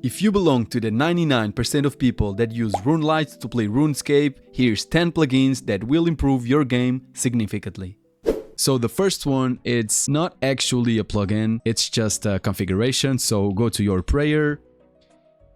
If you belong to the 99% of people that use RuneLite to play RuneScape, here's 10 plugins that will improve your game significantly. So the first one, it's not actually a plugin, it's just a configuration. So go to your prayer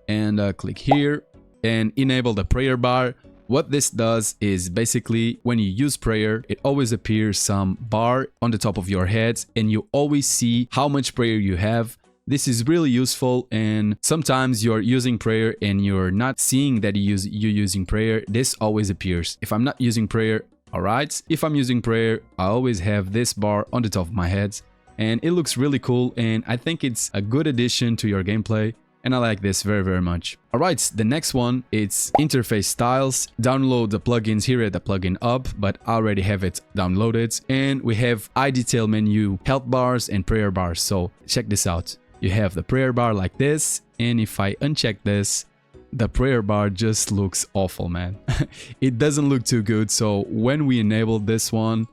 and click here and enable the prayer bar. What this does is basically when you use prayer, it always appears some bar on the top of your head and you always see how much prayer you have. This is really useful, and sometimes you're using prayer and you're not seeing that you're using prayer. This always appears. If I'm not using prayer, alright. If I'm using prayer, I always have this bar on the top of my head, and it looks really cool, and I think it's a good addition to your gameplay, and I like this very much. Alright, the next one, it's interface styles. Download the plugins here at the plugin hub, but I already have it downloaded. And we have eye detail menu, health bars, and prayer bars. So check this out. You have the prayer bar like this, and if I uncheck this, the prayer bar just looks awful, man. It doesn't look too good, so when we enable this one,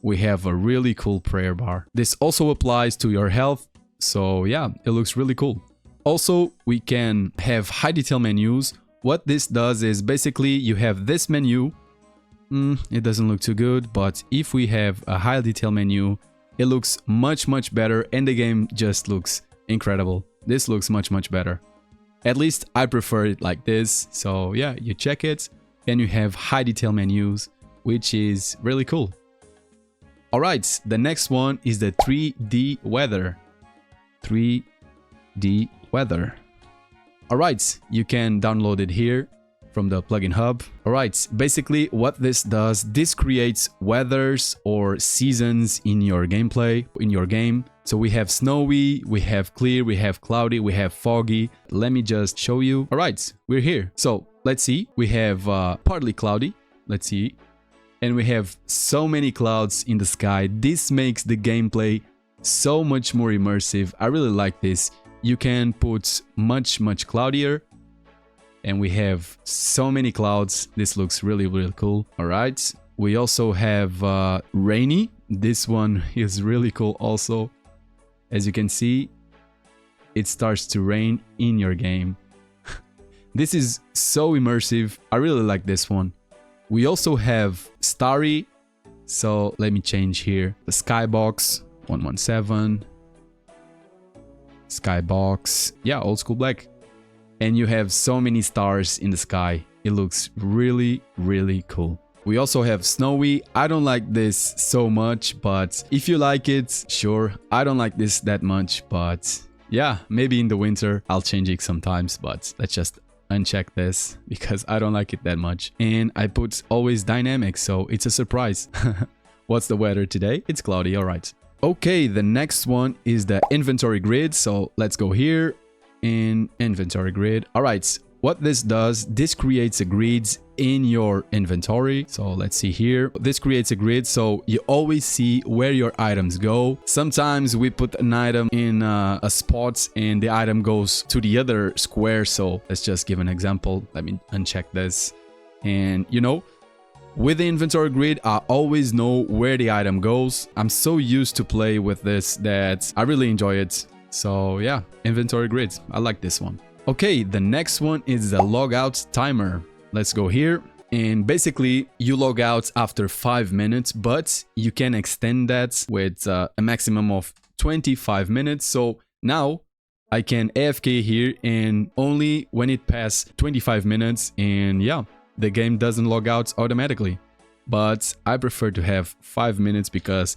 we have a really cool prayer bar. This also applies to your health, so yeah, it looks really cool. Also, we can have high detail menus. What this does is basically you have this menu. It doesn't look too good, but if we have a high detail menu, it looks much better, and the game just looks incredible. This looks much better. At least I prefer it like this. So yeah, you check it and you have high detail menus, which is really cool. Alright, the next one is the 3D weather. 3D weather. Alright, you can download it here from the plugin hub. Alright, basically what this does, this creates weathers or seasons in your gameplay, in your game. So we have snowy, we have clear, we have cloudy, we have foggy. Let me just show you. Alright, we're here. So let's see, we have partly cloudy, let's see. And we have so many clouds in the sky. This makes the gameplay so much more immersive. I really like this. You can put much cloudier. And we have so many clouds. This looks really cool. All right. We also have rainy. This one is really cool also. As you can see, it starts to rain in your game. This is so immersive. I really like this one. We also have starry. So let me change here. The skybox 117. Skybox. Yeah, old school black. And you have so many stars in the sky. It looks really cool. We also have snowy. I don't like this so much, but if you like it, sure. I don't like this that much, but yeah, maybe in the winter I'll change it sometimes, but let's just uncheck this because I don't like it that much. And I put always dynamic, so it's a surprise. What's the weather today? It's cloudy, all right. Okay, the next one is the inventory grid. So let's go here. In inventory grid. Alright, what this does, this creates a grid in your inventory. So let's see here. This creates a grid so you always see where your items go. Sometimes we put an item in a spot and the item goes to the other square. So let's just give an example. Let me uncheck this. And you know, with the inventory grid, I always know where the item goes. I'm so used to play with this that I really enjoy it. So yeah, inventory grids. I like this one. Okay, the next one is the Logout Timer. Let's go here. And basically, you log out after 5 minutes, but you can extend that with a maximum of 25 minutes. So now I can AFK here and only when it passes 25 minutes. And yeah, the game doesn't log out automatically. But I prefer to have 5 minutes because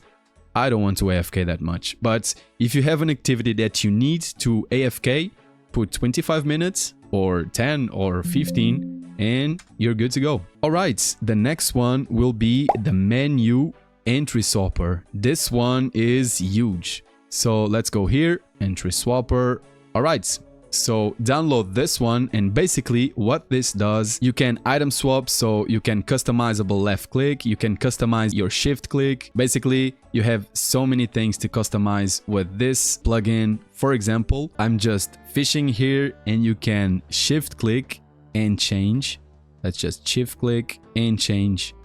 I don't want to AFK that much. But if you have an activity that you need to AFK, put 25 minutes or 10 or 15 and you're good to go. Alright, the next one will be the menu entry swapper. This one is huge. So let's go here, entry swapper. Alright, so download this one, and basically what this does, you can item swap, so you can customizable left click, you can customize your shift click. Basically, you have so many things to customize with this plugin. For example, I'm just fishing here and you can shift click and change. Let's just shift click and change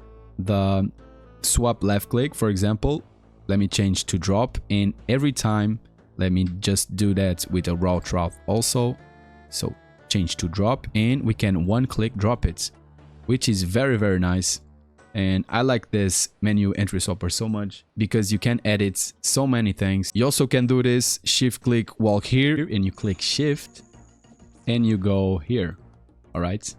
the swap left click, for example. Let me change to drop, and every time let me just do that with a route also. So change to drop, and we can one-click drop it, which is very, very nice. And I like this menu entry swapper so much because you can edit so many things. You also can do this shift click walk here, and you click shift and you go here. All right.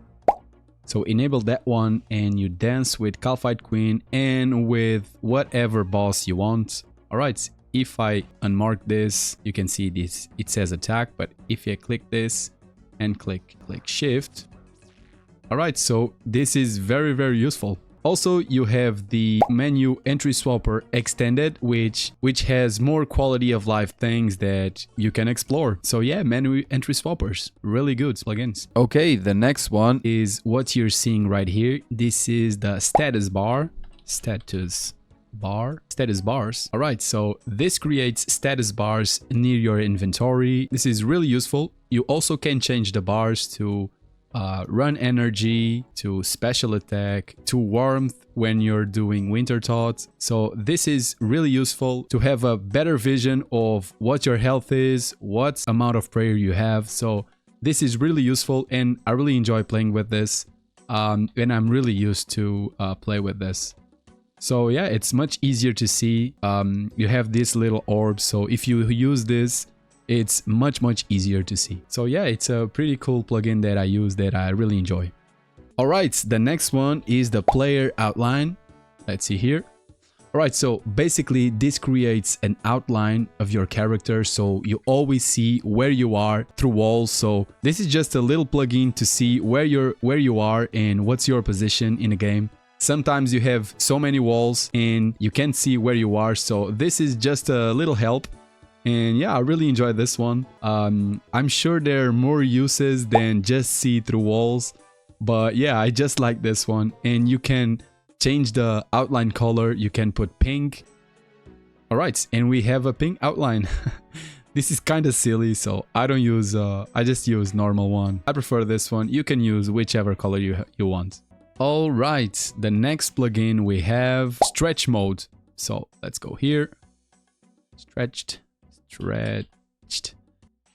So enable that one and you dance with Calfight Queen and with whatever boss you want. All right. If I unmark this, you can see this, it says attack, but if I click this and click shift. All right. So this is very, very useful. Also, you have the menu entry swapper extended, which has more quality of life things that you can explore. So yeah, menu entry swappers, really good plugins. Okay, the next one is what you're seeing right here. This is the status bar, status bars. All right, so this creates status bars near your inventory. This is really useful. You also can change the bars to run energy, to special attack, to warmth when you're doing winter thought. So this is really useful to have a better vision of what your health is, what amount of prayer you have. So this is really useful and I really enjoy playing with this, and I'm really used to play with this. So yeah, it's much easier to see. You have this little orb, so if you use this, it's much easier to see. So yeah, it's a pretty cool plugin that I use that I really enjoy. All right, the next one is the player outline. Let's see here. All right, so basically this creates an outline of your character, so you always see where you are through walls. So this is just a little plugin to see where you are and what's your position in the game. Sometimes you have so many walls and you can't see where you are, so this is just a little help. And yeah, I really enjoy this one. I'm sure there are more uses than just see through walls, but yeah, I just like this one. And you can change the outline color. You can put pink. All right, and we have a pink outline. This is kind of silly, so I don't use. I just use normal one. I prefer this one. You can use whichever color you want. All right, the next plugin we have stretch mode. So let's go here. Stretched.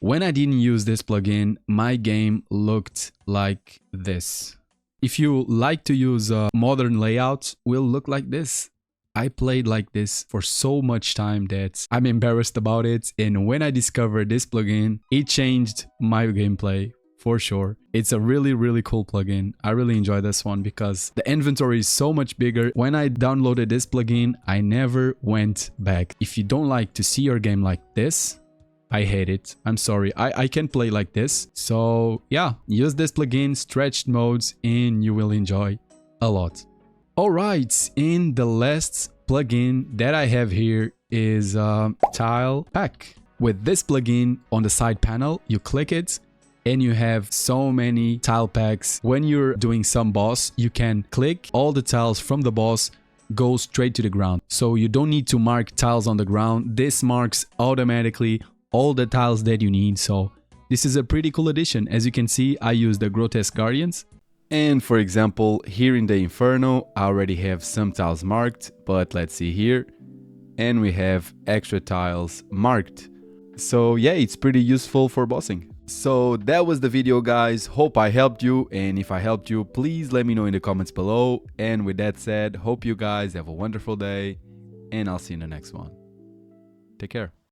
When I didn't use this plugin, my game looked like this. If you like to use a modern layout, will look like this. I played like this for so much time that I'm embarrassed about it, and when I discovered this plugin, it changed my gameplay for sure. It's a really cool plugin. I really enjoy this one because the inventory is so much bigger. When I downloaded this plugin, I never went back. If you don't like to see your game like this, I hate it. I'm sorry. I can't play like this. So yeah, use this plugin, stretched modes, and you will enjoy a lot. All right, and the last plugin that I have here is Tile Pack. With this plugin on the side panel, you click it, and you have so many tile packs. When you're doing some boss, you can click all the tiles from the boss, go straight to the ground. So you don't need to mark tiles on the ground. This marks automatically all the tiles that you need. So this is a pretty cool addition. As you can see, I use the Grotesque Guardians. And for example, here in the Inferno, I already have some tiles marked, but let's see here. And we have extra tiles marked. So yeah, it's pretty useful for bossing. So that was the video, guys. Hope I helped you, and if I helped you, please let me know in the comments below. And with that said, hope you guys have a wonderful day, and I'll see you in the next one. Take care.